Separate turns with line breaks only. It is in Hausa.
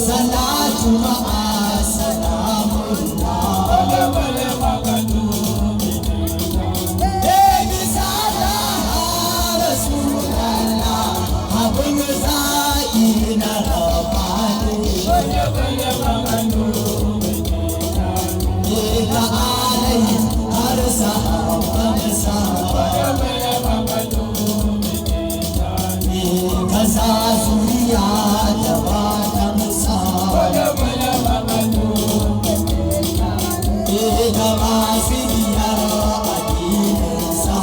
Salatu ma'a salamullah. Misala Rasulallah, abin za'i na rabani. Ga alayi har sahabansa. Kaza zuriya da batansa. Da masu biyar addininsa.